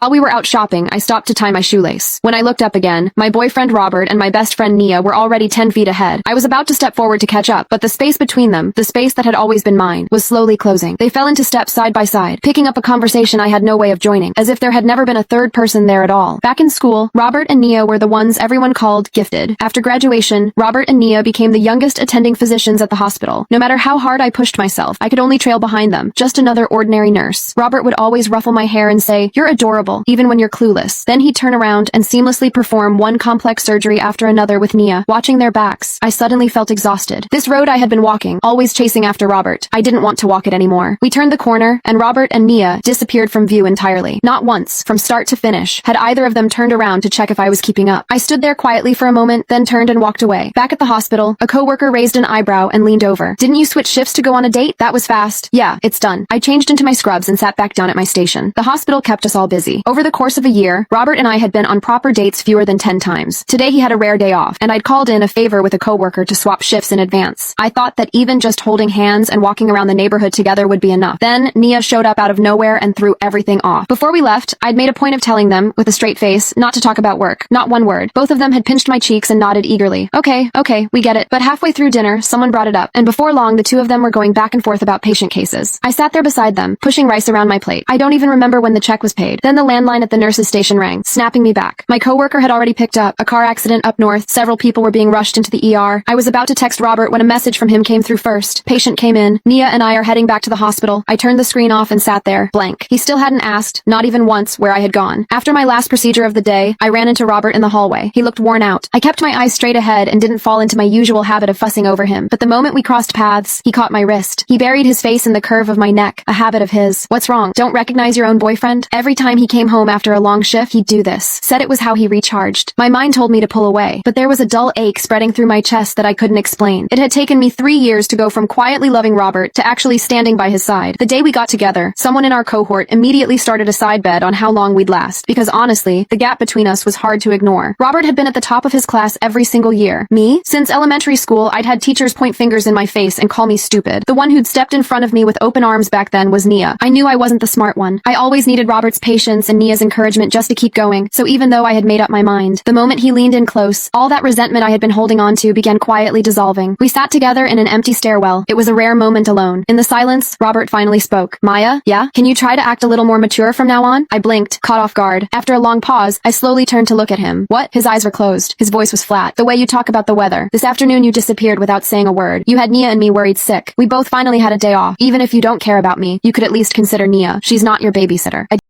While we were out shopping, I stopped to tie my shoelace. When I looked up again, my boyfriend Robert and my best friend Nia were already 10 feet ahead. I was about to step forward to catch up, but the space between them, the space that had always been mine, was slowly closing. They fell into steps side by side, picking up a conversation I had no way of joining, as if there had never been a third person there at all. Back in school, Robert and Nia were the ones everyone called gifted. After graduation, Robert and Nia became the youngest attending physicians at the hospital. No matter how hard I pushed myself, I could only trail behind them, just another ordinary nurse. Robert would always ruffle my hair and say, "You're adorable," even when you're clueless. Then he'd turn around and seamlessly perform one complex surgery after another with Nia, watching their backs. I suddenly felt exhausted. This road I had been walking, always chasing after Robert. I didn't want to walk it anymore. We turned the corner, and Robert and Nia disappeared from view entirely. Not once, from start to finish, had either of them turned around to check if I was keeping up. I stood there quietly for a moment, then turned and walked away. Back at the hospital, a coworker raised an eyebrow and leaned over. "Didn't you switch shifts to go on a date? That was fast." "Yeah, it's done." I changed into my scrubs and sat back down at my station. The hospital kept us all busy. Over the course of a year, Robert and I had been on proper dates fewer than 10 times. Today he had a rare day off, and I'd called in a favor with a coworker to swap shifts in advance. I thought that even just holding hands and walking around the neighborhood together would be enough. Then, Nia showed up out of nowhere and threw everything off. Before we left, I'd made a point of telling them, with a straight face, not to talk about work. Not one word. Both of them had pinched my cheeks and nodded eagerly. Okay, we get it. But halfway through dinner, someone brought it up, and before long the two of them were going back and forth about patient cases. I sat there beside them, pushing rice around my plate. I don't even remember when the check was paid. Then the landline at the nurse's station rang, snapping me back. My coworker had already picked up a car accident up north. Several people were being rushed into the ER. I was about to text Robert when a message from him came through first. Patient came in. Nia and I are heading back to the hospital. I turned the screen off and sat there, blank. He still hadn't asked, not even once, where I had gone. After my last procedure of the day, I ran into Robert in the hallway. He looked worn out. I kept my eyes straight ahead and didn't fall into my usual habit of fussing over him. But the moment we crossed paths, he caught my wrist. He buried his face in the curve of my neck, a habit of his. "What's wrong? Don't recognize your own boyfriend?" Every time he came home after a long shift, he'd do this. Said it was how he recharged. My mind told me to pull away, but there was a dull ache spreading through my chest that I couldn't explain. It had taken me 3 years to go from quietly loving Robert to actually standing by his side. The day we got together, someone in our cohort immediately started a side bet on how long we'd last, because honestly, the gap between us was hard to ignore. Robert had been at the top of his class every single year. Me? Since elementary school, I'd had teachers point fingers in my face and call me stupid. The one who'd stepped in front of me with open arms back then was Nia. I knew I wasn't the smart one. I always needed Robert's patience and Nia's encouragement just to keep going, so even though I had made up my mind, the moment he leaned in close, all that resentment I had been holding on to began quietly dissolving. We sat together in an empty stairwell. It was a rare moment alone. In the silence, Robert finally spoke. "Maya? Yeah? Can you try to act a little more mature from now on?" I blinked, caught off guard. After a long pause, I slowly turned to look at him. "What?" His eyes were closed. His voice was flat. "The way you talk about the weather. This afternoon you disappeared without saying a word. You had Nia and me worried sick. We both finally had a day off. Even if you don't care about me, you could at least consider Nia. She's not your babysitter."